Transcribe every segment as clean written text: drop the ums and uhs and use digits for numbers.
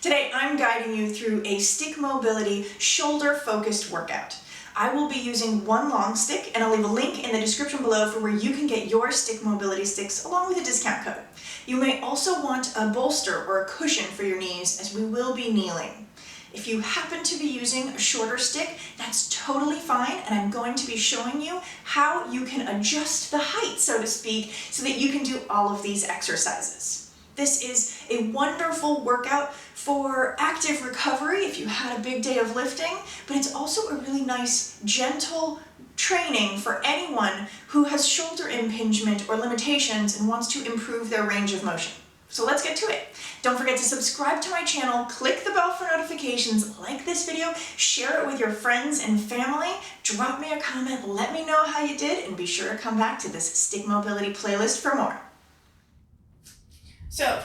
Today I'm guiding you through a stick mobility shoulder focused workout. I will be using one long stick, and I'll leave a link in the description below for where you can get your stick mobility sticks along with a discount code. You may also want a bolster or a cushion for your knees as we will be kneeling. If you happen to be using a shorter stick, that's totally fine, and I'm going to be showing you how you can adjust the height, so to speak, so that you can do all of these exercises. This is a wonderful workout for active recovery if you had a big day of lifting, but it's also a really nice, gentle training for anyone who has shoulder impingement or limitations and wants to improve their range of motion. So let's get to it. Don't forget to subscribe to my channel, click the bell for notifications, like this video, share it with your friends and family, drop me a comment, let me know how you did, and be sure to come back to this stick mobility playlist for more. So,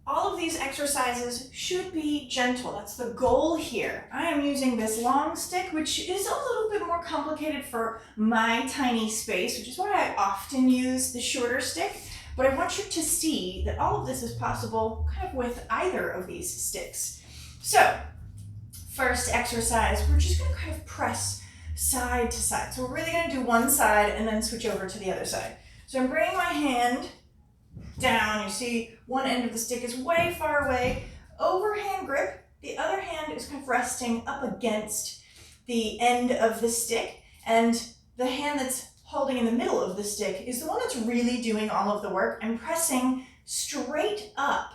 all of these exercises should be gentle. That's the goal here. I am using this long stick, which is a little bit more complicated for my tiny space, which is why I often use the shorter stick. But I want you to see that all of this is possible kind of with either of these sticks. So, first exercise, we're just gonna kind of press side to side. So we're really gonna do one side and then switch over to the other side. So I'm bringing my hand down. You see one end of the stick is way far away. Overhand grip. The other hand is kind of resting up against the end of the stick, and the hand that's holding in the middle of the stick is the one that's really doing all of the work. I'm pressing straight up,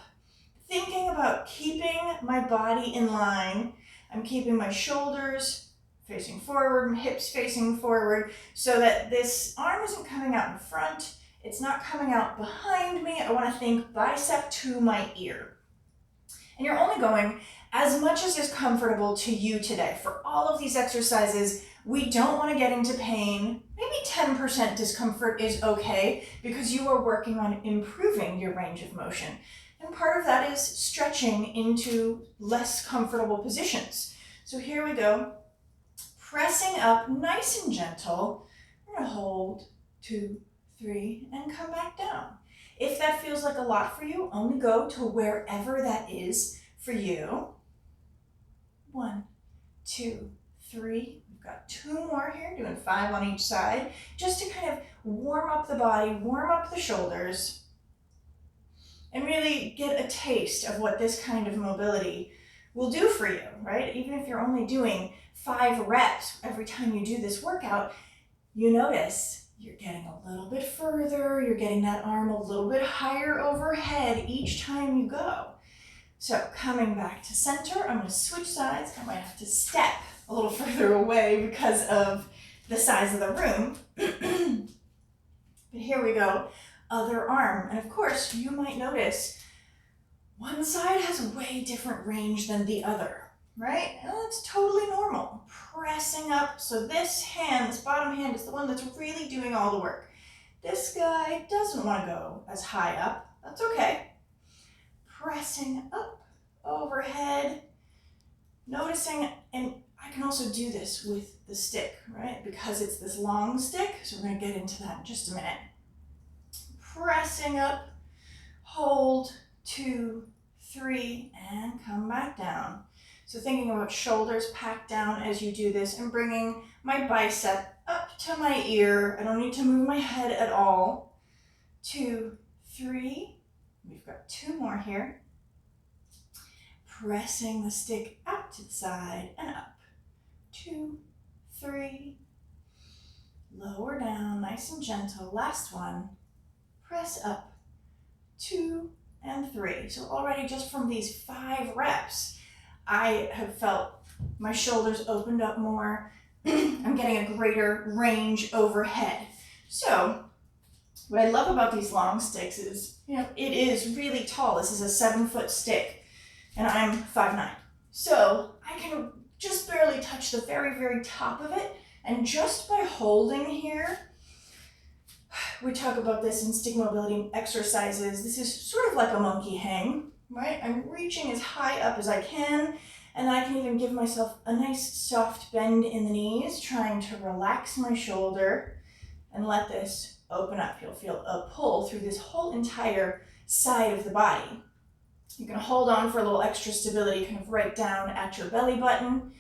thinking about keeping my body in line. I'm keeping my shoulders facing forward, my hips facing forward, so that this arm isn't coming out in front. It's not coming out behind me. I want to think bicep to my ear. And you're only going as much as is comfortable to you today. For all of these exercises, we don't want to get into pain. Maybe 10% discomfort is okay because you are working on improving your range of motion. And part of that is stretching into less comfortable positions. So here we go. Pressing up nice and gentle. We're going to hold 2, 3, and come back down. If that feels like a lot for you, only go to wherever that is for you. 1, 2, 3. We've got 2 more here, doing 5 on each side, just to kind of warm up the body, warm up the shoulders, and really get a taste of what this kind of mobility will do for you, right? Even if you're only doing 5 reps every time you do this workout, you notice you're getting a little bit further, you're getting that arm a little bit higher overhead each time you go. So coming back to center, I'm going to switch sides. I might have to step a little further away because of the size of the room. But here we go, other arm. And of course, you might notice one side has a way different range than the other, right? And that's totally normal. Pressing up, so this hand, this bottom hand, is the one that's really doing all the work. This guy doesn't want to go as high up. That's okay. Pressing up, overhead, noticing, and I can also do this with the stick, right? Because it's this long stick, so we're going to get into that in just a minute. Pressing up, hold, 2, 3, and come back down. So thinking about shoulders packed down as you do this and bringing my bicep up to my ear. I don't need to move my head at all. 2, 3. We've got 2 more here. Pressing the stick out to the side and up. 2, 3. Lower down, nice and gentle. Last one. Press up. 2 and 3. So already just from these 5 reps, I have felt my shoulders opened up more. I'm getting a greater range overhead. So what I love about these long sticks is, it is really tall. This is a 7-foot stick, and I'm 5'9". So I can just barely touch the very, very top of it. And just by holding here, we talk about this in stick mobility exercises. This is sort of like a monkey hang, right? I'm reaching as high up as I can, and I can even give myself a nice soft bend in the knees, trying to relax my shoulder and let this open up. You'll feel a pull through this whole entire side of the body. You can hold on for a little extra stability, kind of right down at your belly button.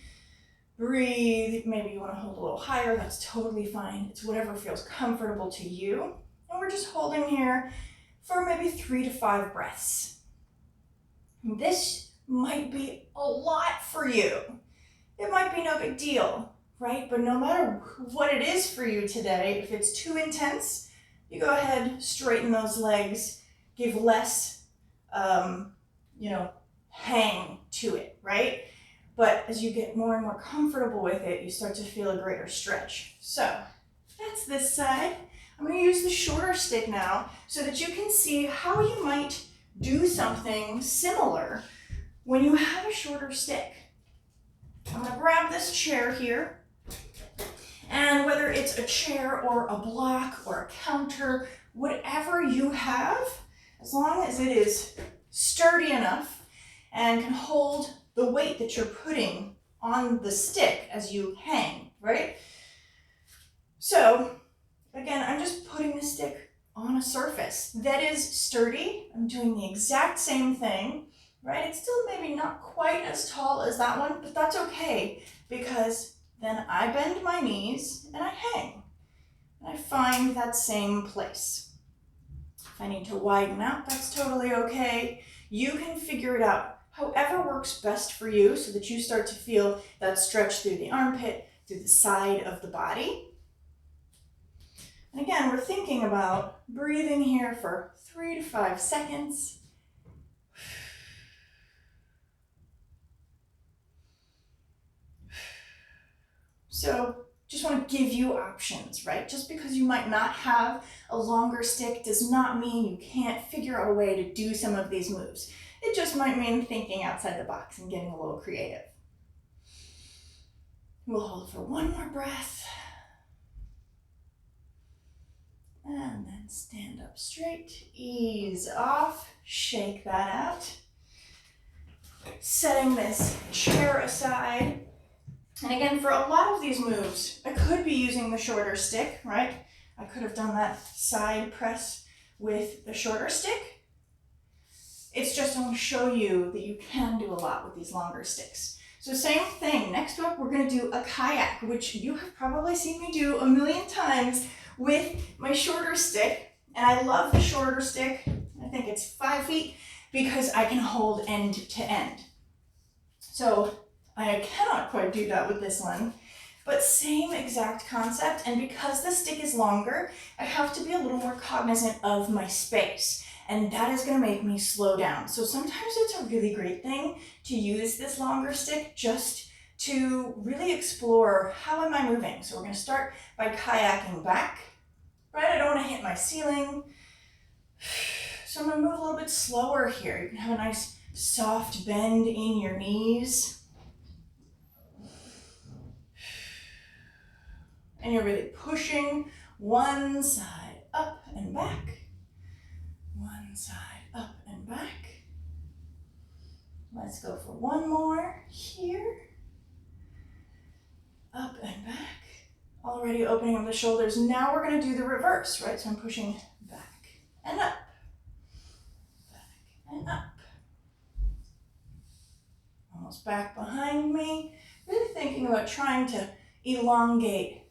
Breathe. Maybe you want to hold a little higher. That's totally fine. It's whatever feels comfortable to you. And we're just holding here for maybe 3 to 5 breaths. This might be a lot for you. It might be no big deal, right? But no matter what it is for you today, if it's too intense, you go ahead, straighten those legs, give less, hang to it, right? But as you get more and more comfortable with it, you start to feel a greater stretch. So that's this side. I'm going to use the shorter stick now so that you can see how you might do something similar when you have a shorter stick. I'm going to grab this chair here, and whether it's a chair or a block or a counter, whatever you have, as long as it is sturdy enough and can hold the weight that you're putting on the stick as you hang, right? So again, I'm just putting the stick on a surface that is sturdy. I'm doing the exact same thing, right? It's still maybe not quite as tall as that one, but that's okay because then I bend my knees and I hang. And I find that same place. If I need to widen out, that's totally okay. You can figure it out however works best for you so that you start to feel that stretch through the armpit, through the side of the body. And again, we're thinking about breathing here for 3 to 5 seconds. So just want to give you options, right? Just because you might not have a longer stick does not mean you can't figure out a way to do some of these moves. It just might mean thinking outside the box and getting a little creative. We'll hold for one more breath. And then stand up straight, ease off, shake that out. Setting this chair aside. And again, for a lot of these moves, I could be using the shorter stick, right? I could have done that side press with the shorter stick. It's just I want to show you that you can do a lot with these longer sticks. So same thing, next up we're going to do a kayak, which you have probably seen me do a million times with my shorter stick. And I love the shorter stick. I think it's 5 feet because I can hold end to end. So I cannot quite do that with this one, but same exact concept. And because the stick is longer, I have to be a little more cognizant of my space. And that is going to make me slow down. So sometimes it's a really great thing to use this longer stick just to really explore how am I moving. So we're going to start by kayaking back, right? I don't want to hit my ceiling. So I'm going to move a little bit slower here. You can have a nice soft bend in your knees. And you're really pushing one side up and back. One side up and back. Let's go for one more here. Up and back. Already opening up the shoulders. Now we're going to do the reverse, right? So I'm pushing back and up. Back and up. Almost back behind me. Really thinking about trying to elongate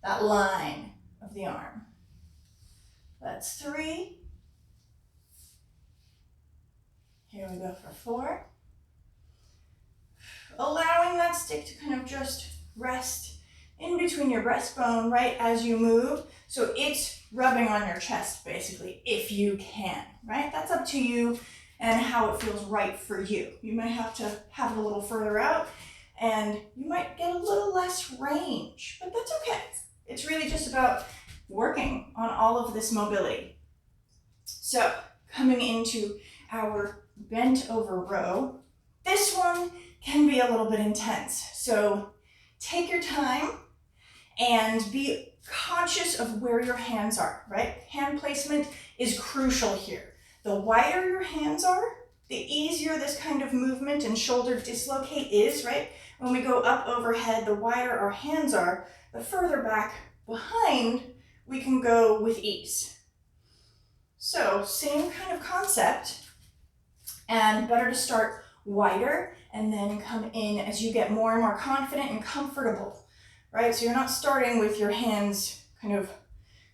that line of the arm. That's 3. Here we go for 4. Allowing that stick to kind of just rest in between your breastbone right as you move. So it's rubbing on your chest basically, if you can, right? That's up to you and how it feels right for you. You may have to have it a little further out and you might get a little less range, but that's okay. It's really just about working on all of this mobility. So coming into our bent over row, this one can be a little bit intense. So take your time and be conscious of where your hands are, right? Hand placement is crucial here. The wider your hands are, the easier this kind of movement and shoulder dislocate is, right? When we go up overhead, the wider our hands are, the further back behind we can go with ease. So same kind of concept. And better to start wider and then come in as you get more and more confident and comfortable, right? So you're not starting with your hands kind of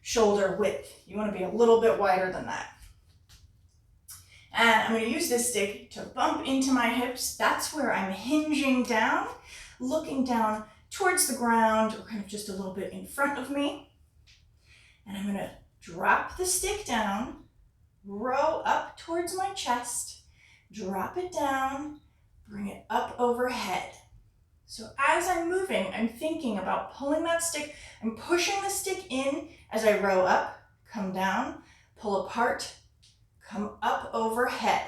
shoulder width. You want to be a little bit wider than that. And I'm going to use this stick to bump into my hips. That's where I'm hinging down, looking down towards the ground, or kind of just a little bit in front of me. And I'm going to drop the stick down, row up towards my chest, drop it down, bring it up overhead. So as I'm moving, I'm thinking about pulling that stick. I'm pushing the stick in as I row up, come down, pull apart, come up overhead.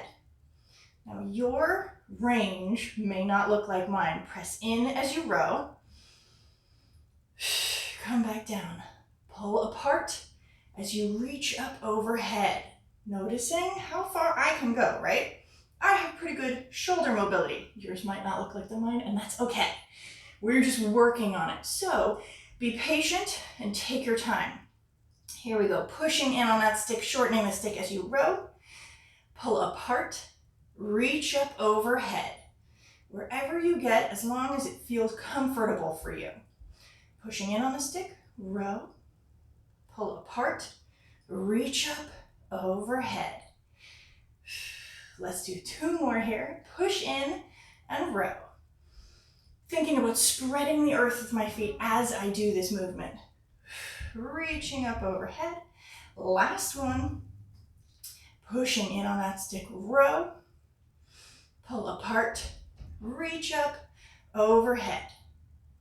Now your range may not look like mine. Press in as you row, come back down, pull apart as you reach up overhead. Noticing how far I can go, right? I have pretty good shoulder mobility. Yours might not look like mine, and that's okay. We're just working on it. So be patient and take your time. Here we go, pushing in on that stick, shortening the stick as you row. Pull apart, reach up overhead. Wherever you get, as long as it feels comfortable for you. Pushing in on the stick, row, pull apart, reach up overhead. Let's do 2 more here. Push in and row. Thinking about spreading the earth with my feet as I do this movement. Reaching up overhead. Last one. Pushing in on that stick, row, pull apart, reach up overhead,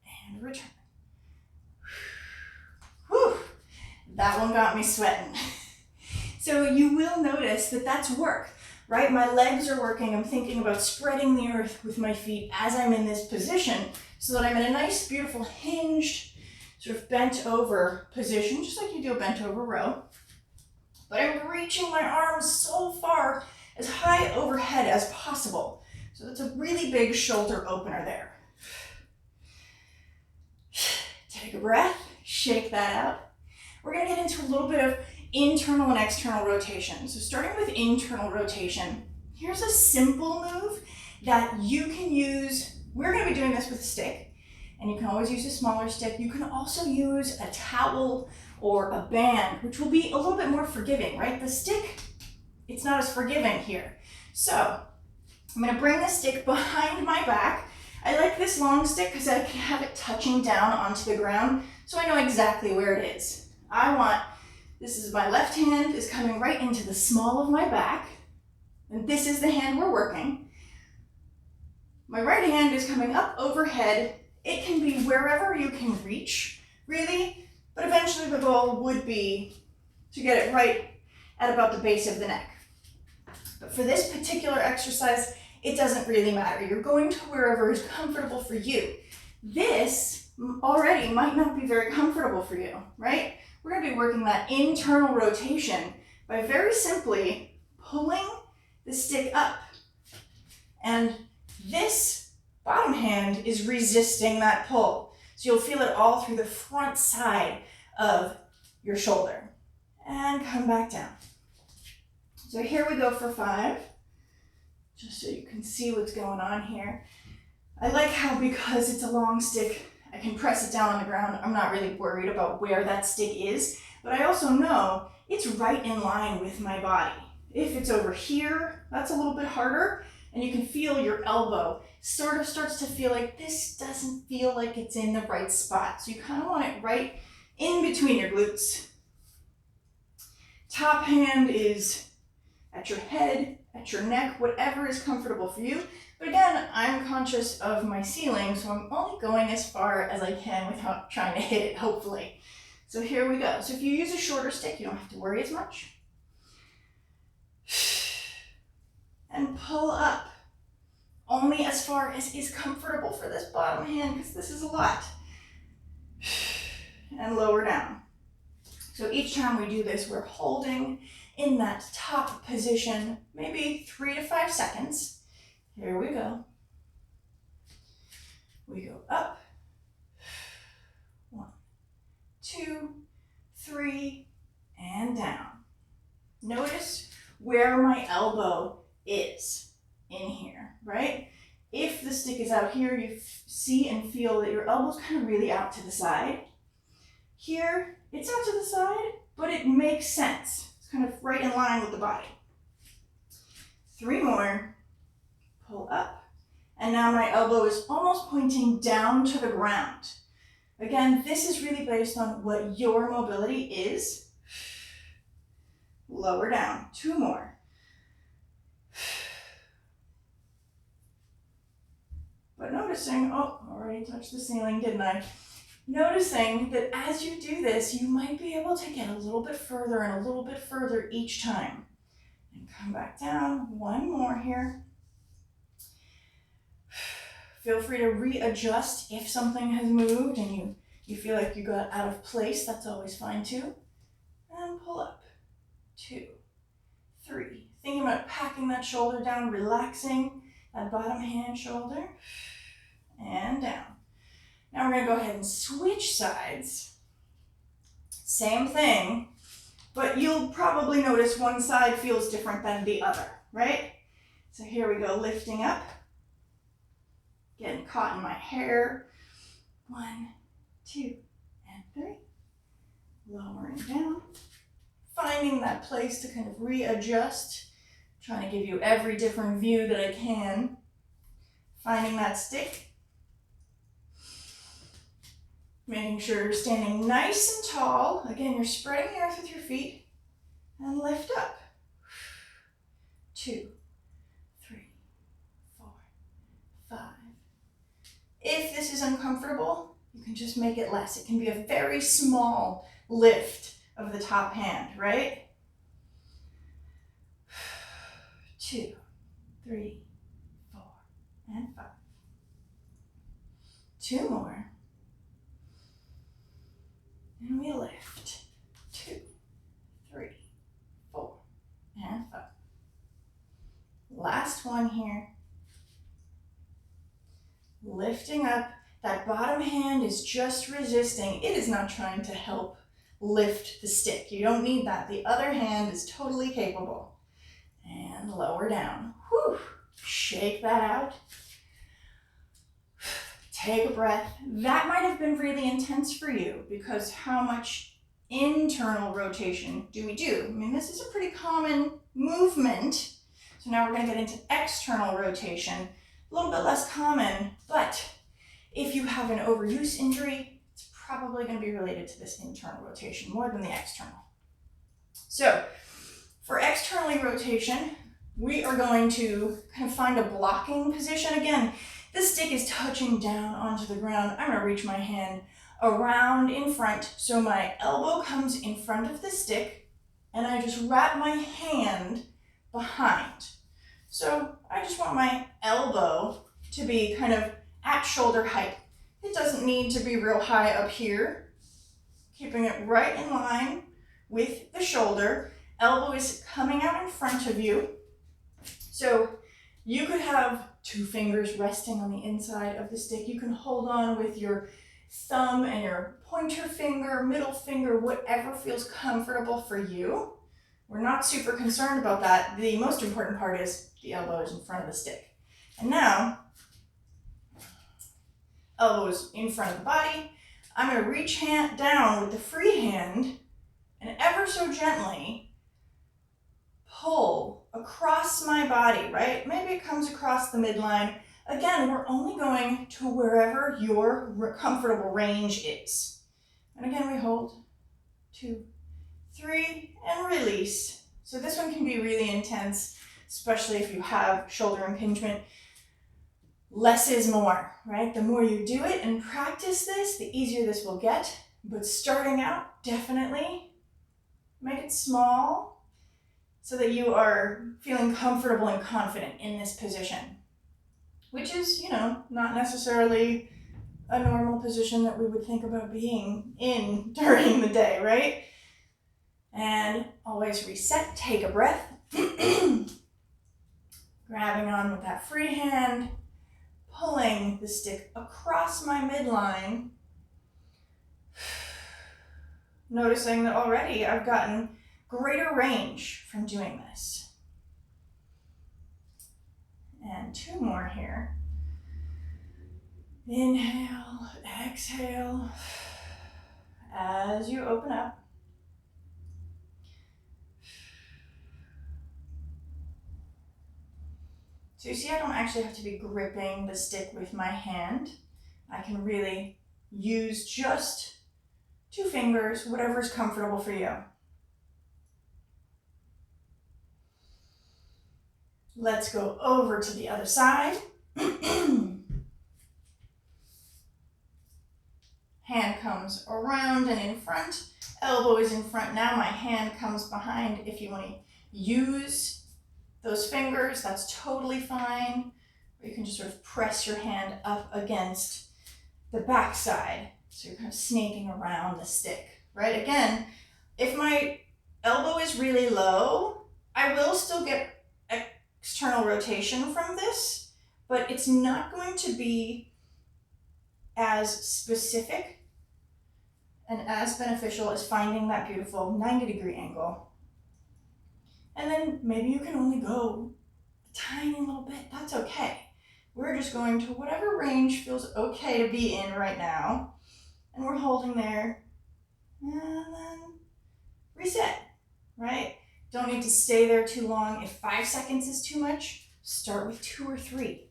and return. Whew, that one got me sweating. So you will notice that that's work, right? My legs are working. I'm thinking about spreading the earth with my feet as I'm in this position so that I'm in a nice, beautiful, hinged, sort of bent over position, just like you do a bent over row. But I'm reaching my arms so far as high overhead as possible. So that's a really big shoulder opener there. Take a breath, shake that out. We're gonna get into a little bit of internal and external rotation. So starting with internal rotation, here's a simple move that you can use. We're gonna be doing this with a stick, and you can always use a smaller stick. You can also use a towel or a band, which will be a little bit more forgiving, right? The stick, it's not as forgiving here. So I'm gonna bring the stick behind my back. I like this long stick because I can have it touching down onto the ground, so I know exactly where it is. This is my left hand is coming right into the small of my back, and this is the hand we're working. My right hand is coming up overhead. It can be wherever you can reach, really, but eventually the goal would be to get it right at about the base of the neck. But for this particular exercise, it doesn't really matter. You're going to wherever is comfortable for you. This already might not be very comfortable for you, right? We're going to be working that internal rotation by very simply pulling the stick up. And this bottom hand is resisting that pull. So you'll feel it all through the front side of your shoulder. And come back down. So here we go for 5, just so you can see what's going on here. I like how, because it's a long stick, I can press it down on the ground. I'm not really worried about where that stick is, but I also know it's right in line with my body. If it's over here, that's a little bit harder, and you can feel your elbow sort of starts to feel like this doesn't feel like it's in the right spot. So you kind of want it right in between your glutes. Top hand is at your head, at your neck, whatever is comfortable for you. But again, I'm conscious of my ceiling, so I'm only going as far as I can without trying to hit it, hopefully. So here we go. So if you use a shorter stick, you don't have to worry as much. And pull up, only as far as is comfortable for this bottom hand, because this is a lot. And lower down. So each time we do this, we're holding in that top position, maybe 3 to 5 seconds. Here we go. We go up. 1, 2, 3, and down. Notice where my elbow is. in here, right? If the stick is out here, you see and feel that your elbow's kind of really out to the side. Here, it's out to the side, but it makes sense. It's kind of right in line with the body. 3 more, pull up. And now my elbow is almost pointing down to the ground. Again, this is really based on what your mobility is. Lower down, 2 more. But noticing, oh, already touched the ceiling, didn't I? Noticing that as you do this, you might be able to get a little bit further and a little bit further each time. And come back down, 1 more here. Feel free to readjust if something has moved and you feel like you got out of place, that's always fine too. And pull up, 2, 3. Thinking about packing that shoulder down, relaxing that bottom hand shoulder, and down. Now we're gonna go ahead and switch sides. Same thing, but you'll probably notice one side feels different than the other, right? So here we go, lifting up, getting caught in my hair. 1, 2, and 3. Lowering down, finding that place to kind of readjust, trying to give you every different view that I can. Finding that stick. Making sure you're standing nice and tall. Again, you're spreading the earth with your feet. And lift up. 2, 3, 4, 5. If this is uncomfortable, you can just make it less. It can be a very small lift of the top hand, right? 2, 3, 4, and 5. 2 more. And we lift. 2, 3, 4, and 5. Last one here. Lifting up. That bottom hand is just resisting. It is not trying to help lift the stick. You don't need that. The other hand is totally capable. And lower down. Whew. Shake that out. Take a breath. That might have been really intense for you because how much internal rotation do we do? I mean, this is a pretty common movement. So now we're going to get into external rotation. A little bit less common, but if you have an overuse injury, it's probably going to be related to this internal rotation more than the external. So for externally rotation, we are going to kind of find a blocking position. Again, the stick is touching down onto the ground. I'm going to reach my hand around in front so my elbow comes in front of the stick and I just wrap my hand behind. So I just want my elbow to be kind of at shoulder height. It doesn't need to be real high up here. Keeping it right in line with the shoulder. Elbow is coming out in front of you. So you could have 2 fingers resting on the inside of the stick. You can hold on with your thumb and your pointer finger, middle finger, whatever feels comfortable for you. We're not super concerned about that. The most important part is the elbow is in front of the stick. And now, elbow is in front of the body. I'm going to reach hand down with the free hand and ever so gently pull across my body, right? Maybe it comes across the midline. Again, we're only going to wherever your comfortable range is. And again, we hold 2, 3, and release. So this one can be really intense, especially if you have shoulder impingement. Less is more, right? The more you do it and practice this, the easier this will get. But starting out, definitely make it small so that you are feeling comfortable and confident in this position, which is, not necessarily a normal position that we would think about being in during the day, right? And always reset, take a breath, grabbing on with that free hand, pulling the stick across my midline, noticing that already I've gotten greater range from doing this. And 2 more here. Inhale, exhale, as you open up. So you see, I don't actually have to be gripping the stick with my hand. I can really use just 2 fingers, whatever is comfortable for you. Let's go over to the other side. Hand comes around and in front. Elbow is in front now. My hand comes behind. If you want to use those fingers, that's totally fine. Or you can just sort of press your hand up against the back side. So you're kind of snaking around the stick, right? Again, if my elbow is really low, I will still get external rotation from this, but it's not going to be as specific and as beneficial as finding that beautiful 90-degree angle. And then maybe you can only go a tiny little bit. That's okay. We're just going to whatever range feels okay to be in right now. And we're holding there. And then reset, right? Don't need to stay there too long. If 5 seconds is too much, start with 2 or 3.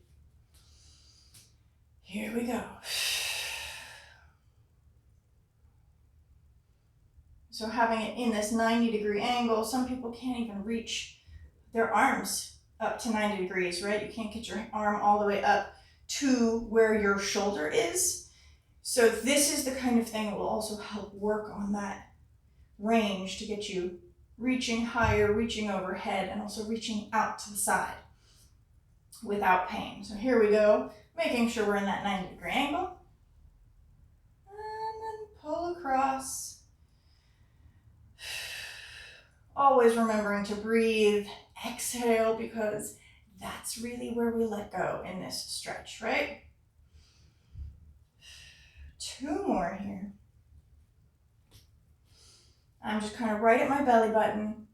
Here we go. So having it in this 90-degree angle, some people can't even reach their arms up to 90 degrees, right? You can't get your arm all the way up to where your shoulder is. So this is the kind of thing that will also help work on that range to get you reaching higher, reaching overhead, and also reaching out to the side without pain. So here we go, making sure we're in that 90-degree angle. And then pull across. Always remembering to breathe, exhale, because that's really where we let go in this stretch, right? 2 more here. I'm just kind of right at my belly button,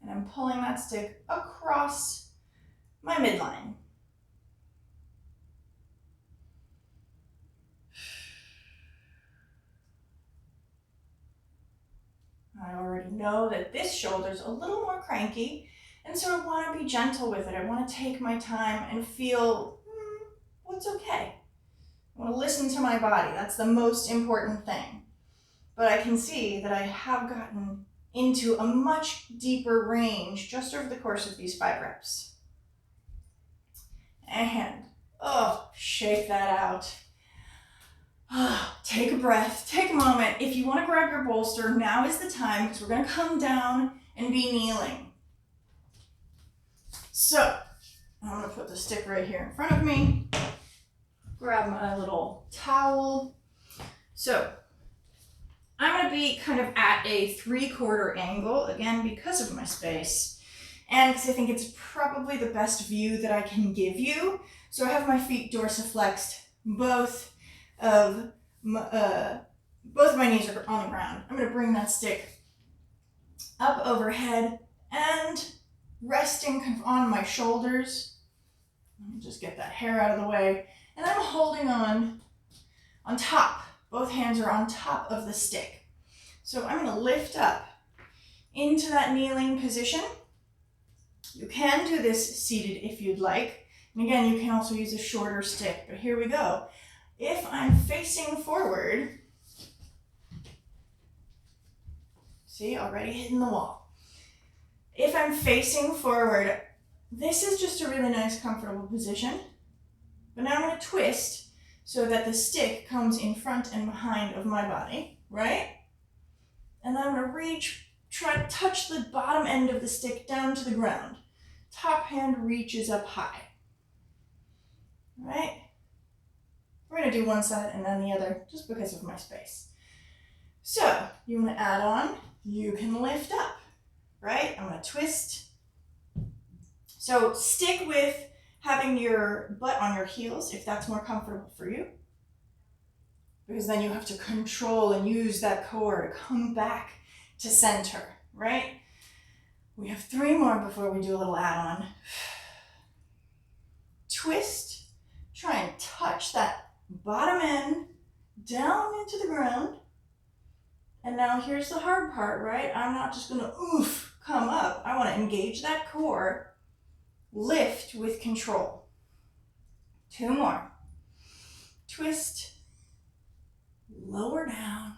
and I'm pulling that stick across my midline. I already know that this shoulder's a little more cranky, and so I want to be gentle with it. I want to take my time and feel what's okay. I want to listen to my body. That's the most important thing. But I can see that I have gotten into a much deeper range just over the course of these 5 reps. And, shake that out. Take a breath, take a moment. If you want to grab your bolster, now is the time, because we're going to come down and be kneeling. So, I'm going to put the stick right here in front of me. Grab my little towel. So, I'm going to be kind of at a 3/4 angle, again, because of my space. And because I think it's probably the best view that I can give you. So I have my feet dorsiflexed, both of my knees are on the ground. I'm going to bring that stick up overhead and resting kind of on my shoulders. Let me just get that hair out of the way. And I'm holding on top. Both hands are on top of the stick. So I'm going to lift up into that kneeling position. You can do this seated if you'd like. And again, you can also use a shorter stick, but here we go. If I'm facing forward, see, already hitting the wall. If I'm facing forward, this is just a really nice, comfortable position. But now I'm going to twist so that the stick comes in front and behind of my body, right? And then I'm going to reach, try to touch the bottom end of the stick down to the ground. Top hand reaches up high, right? We're going to do one side and then the other just because of my space. So you want to add on, you can lift up, right? I'm going to twist. So stick with having your butt on your heels if that's more comfortable for you, because then you have to control and use that core to come back to center, right? We have 3 more before we do a little add-on. twist, try and touch that bottom end down into the ground. And now here's the hard part, right? I'm not just gonna oof, come up. I wanna engage that core, lift with control. 2 more. Twist, lower down.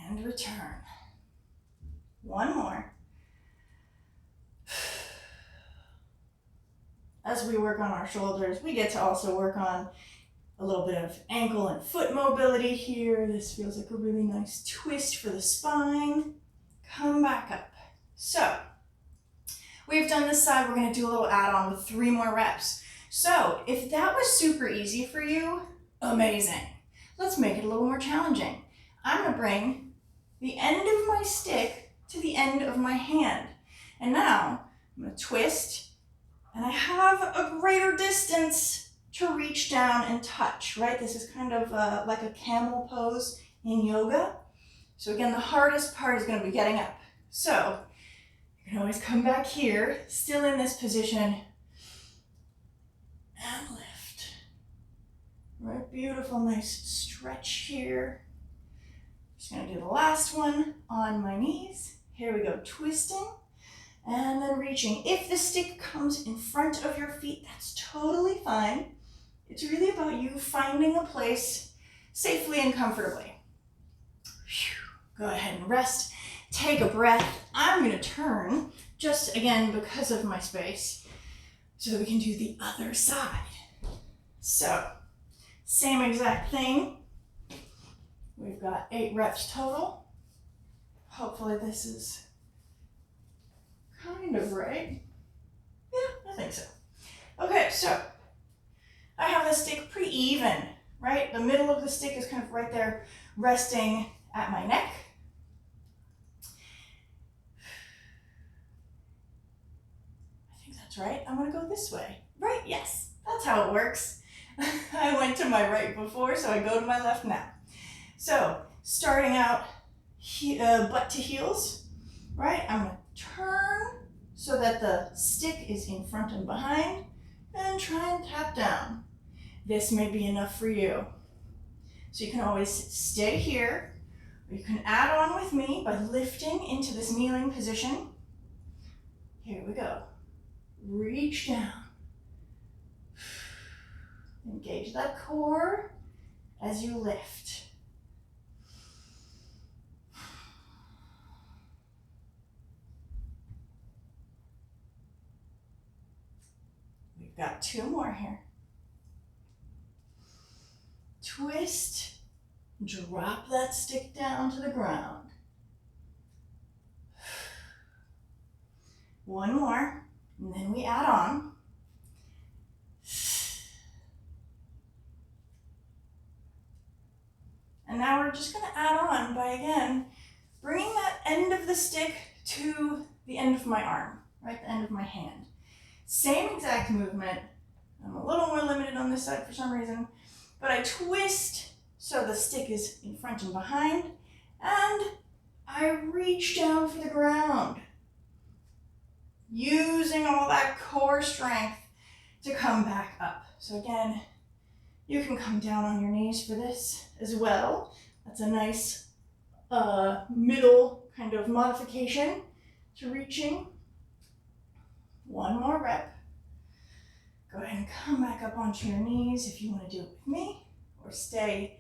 And return. 1 more. As we work on our shoulders, we get to also work on a little bit of ankle and foot mobility here. This feels like a really nice twist for the spine. Come back up. So, we've done this side. We're gonna do a little add-on with 3 more reps. So, if that was super easy for you, amazing. Let's make it a little more challenging. I'm gonna bring the end of my stick to the end of my hand. And now, I'm gonna twist, and I have a greater distance to reach down and touch, right? This is kind of like a camel pose in yoga. So again, the hardest part is gonna be getting up. So you can always come back here, still in this position, and lift. Right, beautiful, nice stretch here. Just gonna do the last one on my knees. Here we go, twisting. And then reaching. If the stick comes in front of your feet, that's totally fine. It's really about you finding a place safely and comfortably. Go ahead and rest. Take a breath. I'm going to turn, just again because of my space, so that we can do the other side. So, same exact thing. We've got 8 reps total. Hopefully this is kind of right. Yeah, I think so. Okay, so I have the stick pretty even, right? The middle of the stick is kind of right there, resting at my neck. I think that's right. I'm gonna go this way. Right, yes, that's how it works. I went to my right before, so I go to my left now. So, starting out butt to heels, right? I'm gonna turn so that the stick is in front and behind, and try and tap down. This may be enough for you. So you can always stay here, or you can add on with me by lifting into this kneeling position. Here we go. Reach down. Engage that core as you lift. We've got 2 more here. Twist, drop that stick down to the ground. 1 more, and then we add on. And now we're just going to add on by, again, bringing that end of the stick to the end of my arm, right, the end of my hand. Same exact movement. I'm a little more limited on this side for some reason, but I twist so the stick is in front and behind, and I reach down for the ground, using all that core strength to come back up. So again, you can come down on your knees for this as well. That's a nice middle kind of modification to reaching. 1 more rep. Go ahead and come back up onto your knees if you want to do it with me, or stay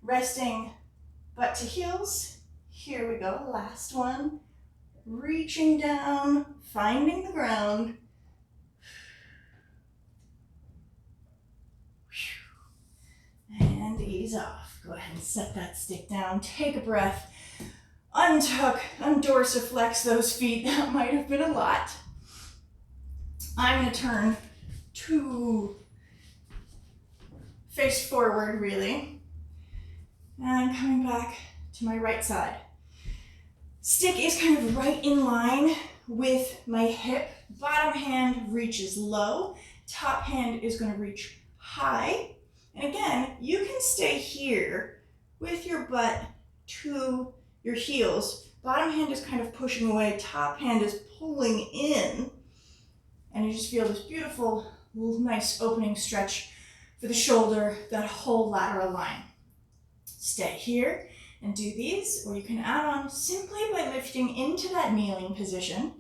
resting butt to heels. Here we go, last one. Reaching down, finding the ground. And ease off. Go ahead and set that stick down. Take a breath. Untuck, undorsiflex those feet. That might have been a lot. I'm going to turn to face forward, really. And coming back to my right side. Stick is kind of right in line with my hip. Bottom hand reaches low. Top hand is going to reach high. And again, you can stay here with your butt to your heels, Bottom hand is kind of pushing away, top hand is pulling in, and you just feel this beautiful, nice opening stretch for the shoulder, that whole lateral line. Stay here and do these, or you can add on simply by lifting into that kneeling position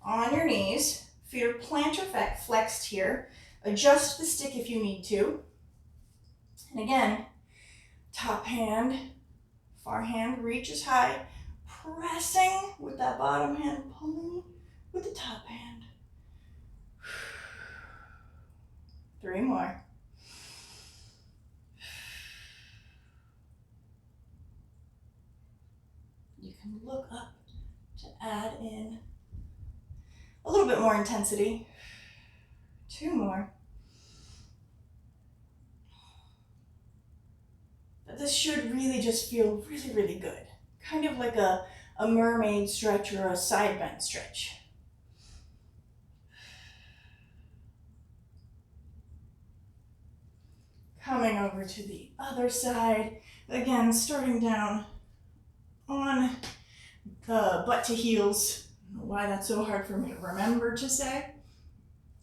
on your knees. Feet are plantar flexed here. Adjust the stick if you need to. And again, top hand, far hand reaches high, pressing with that bottom hand, pulling with the top hand. 3 more. You can look up to add in a little bit more intensity. 2 more. But this should really just feel really, really good. Kind of like a mermaid stretch or a side bend stretch. Coming over to the other side. Again, starting down on the butt to heels. I don't know why that's so hard for me to remember to say.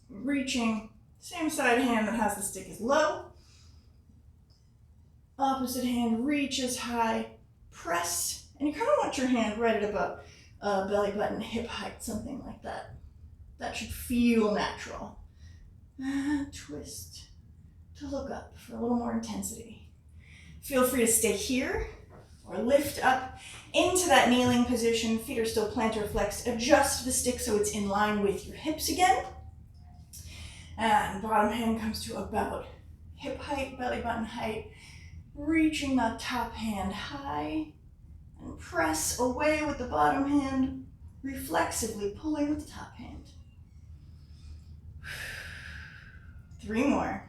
Reaching, same side hand that has the stick is low. Opposite hand reaches high, press, and you kind of want your hand right at about belly button, hip height, something like that. That should feel natural. Twist to look up for a little more intensity. Feel free to stay here or lift up into that kneeling position. Feet are still plantar flexed. Adjust the stick so it's in line with your hips again. And bottom hand comes to about hip height, belly button height. Reaching that top hand high and press away with the bottom hand, reflexively pulling with the top hand. 3 more.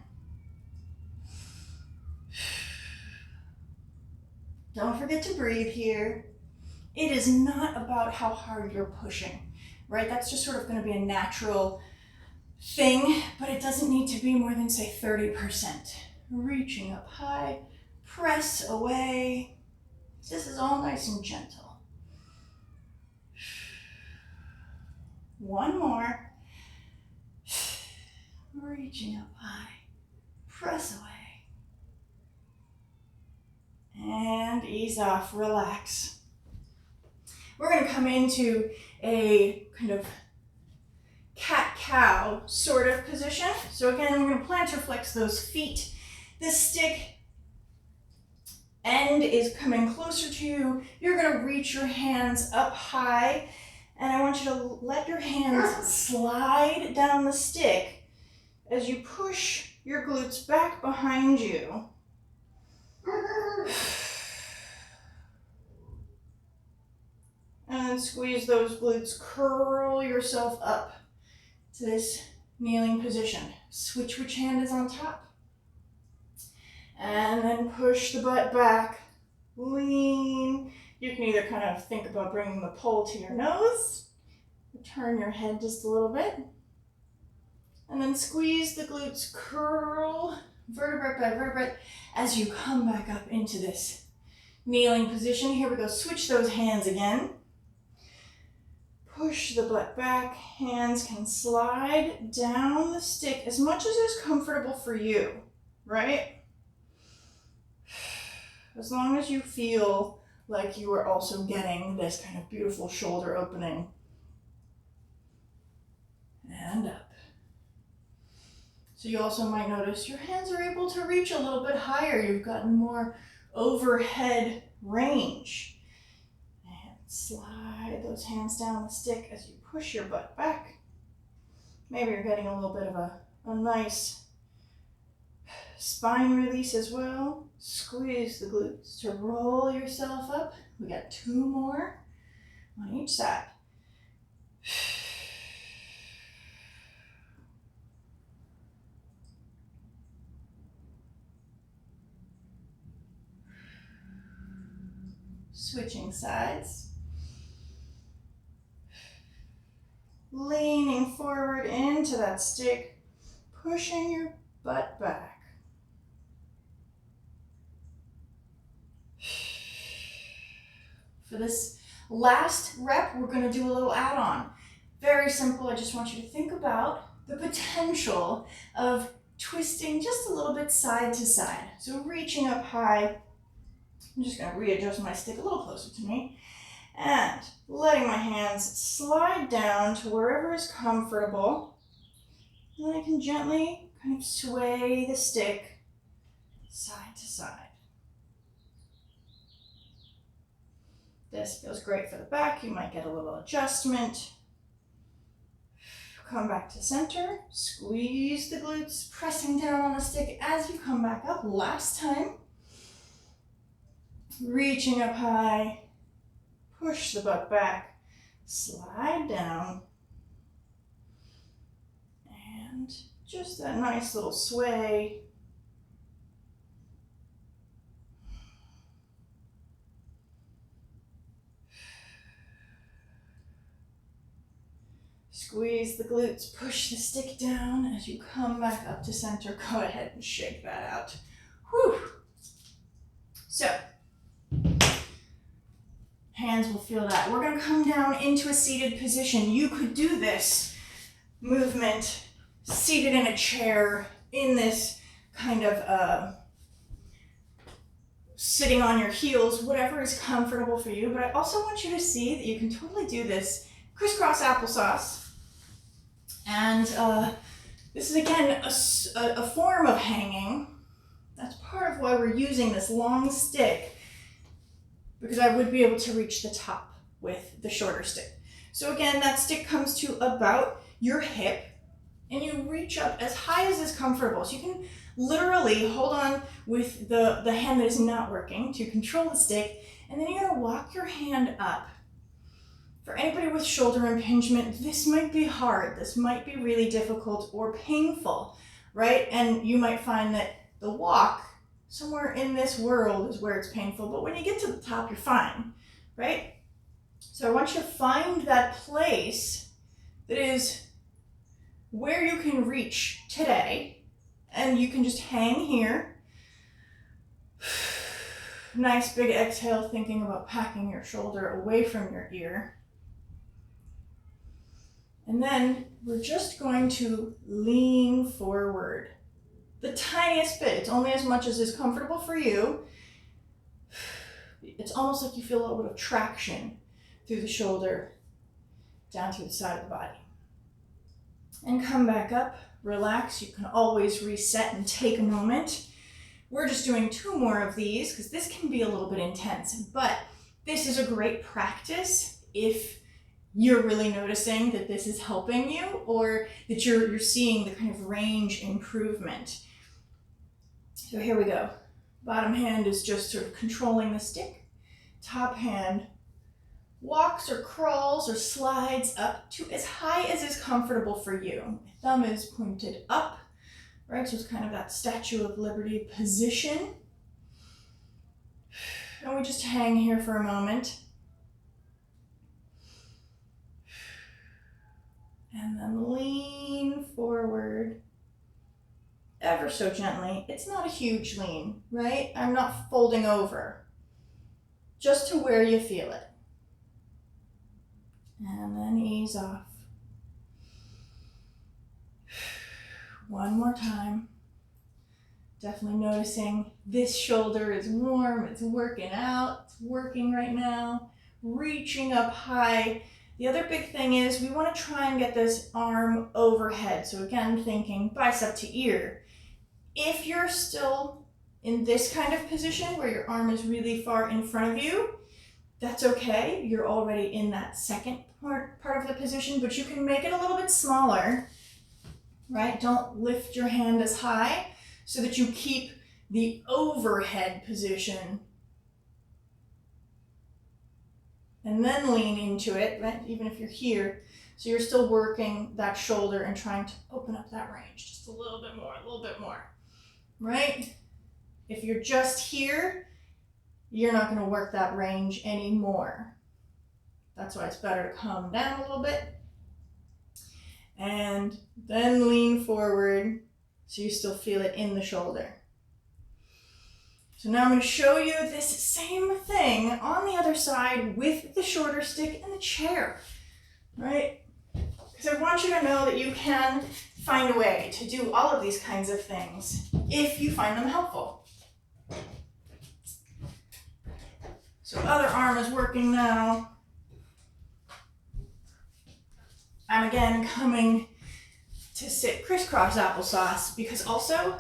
Don't forget to breathe here. It is not about how hard you're pushing, right? That's just sort of going to be a natural thing, but it doesn't need to be more than, say, 30%. Reaching up high, press away. This is all nice and gentle. 1 more. Reaching up high, press away. And ease off, relax. We're going to come into a kind of cat-cow sort of position. So again, we're going to plantar flex those feet. This stick end is coming closer to you. You're going to reach your hands up high, and I want you to let your hands slide down the stick as you push your glutes back behind you. And then squeeze those glutes, curl yourself up to this kneeling position. Switch which hand is on top. And then push the butt back, lean. You can either kind of think about bringing the pole to your nose, or turn your head just a little bit. And then squeeze the glutes, curl vertebrae by vertebrae as you come back up into this kneeling position. Here we go, switch those hands again. Push the butt back, hands can slide down the stick as much as is comfortable for you, right? As long as you feel like you are also getting this kind of beautiful shoulder opening. And up. So you also might notice your hands are able to reach a little bit higher. You've gotten more overhead range. And slide those hands down the stick as you push your butt back. Maybe you're getting a little bit of a nice spine release as well. Squeeze the glutes to roll yourself up. We got 2 more on each side. Switching sides. Leaning forward into that stick, pushing your butt back. For this Last rep, we're gonna do a little add-on. Very simple, I just want you to think about the potential of twisting just a little bit side to side. So reaching up high, I'm just gonna readjust my stick a little closer to me, and letting my hands slide down to wherever is comfortable. And then I can gently kind of sway the stick side to side. This feels great for the back. You might get a little adjustment. Come back to center, squeeze the glutes, pressing down on the stick as you come back up. Last time. Reaching up high, push the butt back, slide down, and just that nice little sway. Squeeze the glutes, push the stick down as you come back up to center. Go ahead and shake that out. Whew. So, hands will feel that. We're gonna come down into a seated position. You could do this movement seated in a chair, in this kind of sitting on your heels, whatever is comfortable for you. But I also want you to see that you can totally do this crisscross applesauce. And this is again a form of hanging. That's part of why we're using this long stick, because I would be able to reach the top with the shorter stick. So again, that stick comes to about your hip, and you reach up as high as is comfortable. So you can literally hold on with the hand that is not working to control the stick, and then you're gonna walk your hand up. For anybody with shoulder impingement, this might be hard. This might be really difficult or painful, right? And you might find that the walk somewhere in this world is where it's painful, but when you get to the top, you're fine, right? So I want you to find that place that is where you can reach today, and you can just hang here. Nice big exhale, thinking about packing your shoulder away from your ear. And then we're just going to lean forward. The tiniest bit, it's only as much as is comfortable for you. It's almost like you feel a little bit of traction through the shoulder, down through the side of the body. And come back up, relax. You can always reset and take a moment. We're just doing 2 more of these because this can be a little bit intense, but this is a great practice if you're really noticing that this is helping you, or that you're seeing the kind of range improvement. So here we go. Bottom hand is just sort of controlling the stick. Top hand walks or crawls or slides up to as high as is comfortable for you. My thumb is pointed up, right? So it's kind of that Statue of Liberty position. And we just hang here for a moment. And then lean forward ever so gently. It's not a huge lean, right? I'm not folding over, just to where you feel it. And then ease off. One more time. Definitely noticing this shoulder is warm, it's working out, it's working right now. Reaching up high. The other big thing is we want to try and get this arm overhead. So again, thinking bicep to ear. If you're still in this kind of position where your arm is really far in front of you, that's okay. You're already in that second part of the position, but you can make it a little bit smaller, right? Don't lift your hand as high so that you keep the overhead position. And then lean into it, right? Even if you're here. So you're still working that shoulder and trying to open up that range just a little bit more, right? If you're just here, you're not going to work that range anymore. That's why it's better to come down a little bit. And then lean forward so you still feel it in the shoulder. So now I'm going to show you this same thing on the other side with the shorter stick and the chair, right? Because I want you to know that you can find a way to do all of these kinds of things if you find them helpful. So other arm is working now. I'm again coming to sit crisscross applesauce because also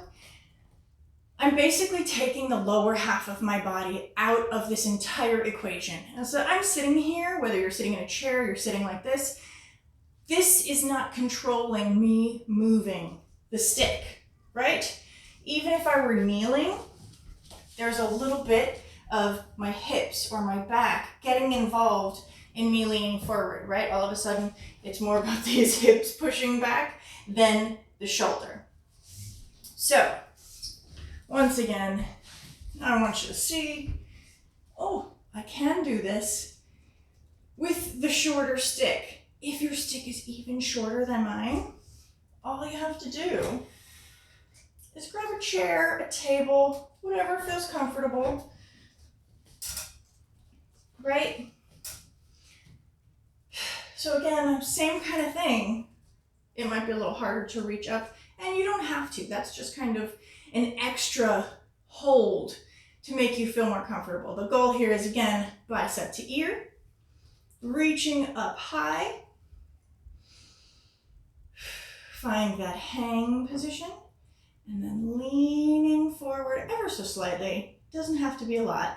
I'm basically taking the lower half of my body out of this entire equation. And so I'm sitting here, whether you're sitting in a chair, you're sitting like this is not controlling me moving the stick, right? Even if I were kneeling, there's a little bit of my hips or my back getting involved in me leaning forward, right? All of a sudden, it's more about these hips pushing back than the shoulder. So, once again, I want you to see, oh, I can do this with the shorter stick. If your stick is even shorter than mine, all you have to do is grab a chair, a table, whatever feels comfortable, right? So again, same kind of thing. It might be a little harder to reach up, and you don't have to. That's just kind of an extra hold to make you feel more comfortable. The goal here is, again, bicep to ear, reaching up high. Find that hang position, and then leaning forward ever so slightly. Doesn't have to be a lot.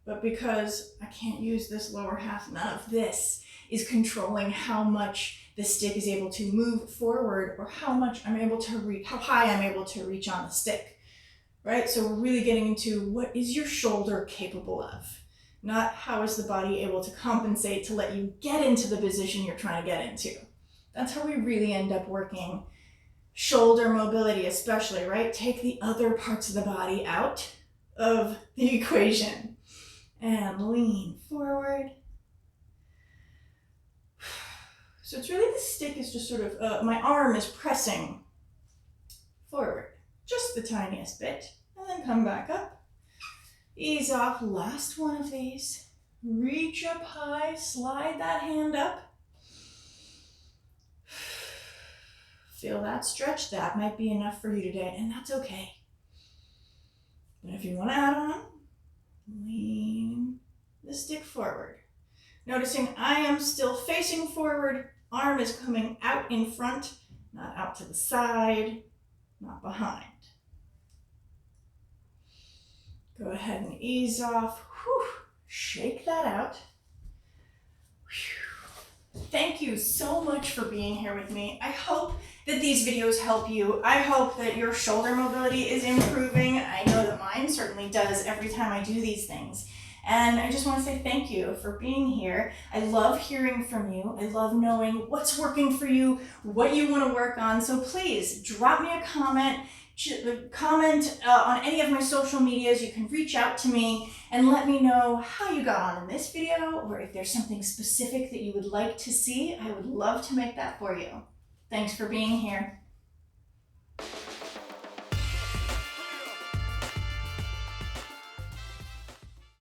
But because I can't use this lower half, none of this is controlling how much the stick is able to move forward or how much I'm able to reach, how high I'm able to reach on the stick, right? So we're really getting into what is your shoulder capable of, not how is the body able to compensate to let you get into the position you're trying to get into. That's how we really end up working shoulder mobility especially, right? Take the other parts of the body out of the equation. And lean forward. So it's really the stick is just sort of, my arm is pressing forward, just the tiniest bit, and then come back up. Ease off, last one of these. Reach up high, slide that hand up. Feel that stretch, that might be enough for you today, and that's okay. But if you want to add on, lean the stick forward. Noticing I am still facing forward, arm is coming out in front, not out to the side, not behind. Go ahead and ease off. Whew. Shake that out. Whew. Thank you so much for being here with me. I hope that these videos help you. I hope that your shoulder mobility is improving. I know that mine certainly does every time I do these things. And I just want to say thank you for being here. I love hearing from you. I love knowing what's working for you, what you want to work on. So please drop me a comment. On any of my social medias. You can reach out to me and let me know how you got on in this video, or if there's something specific that you would like to see. I would love to make that for you. Thanks for being here.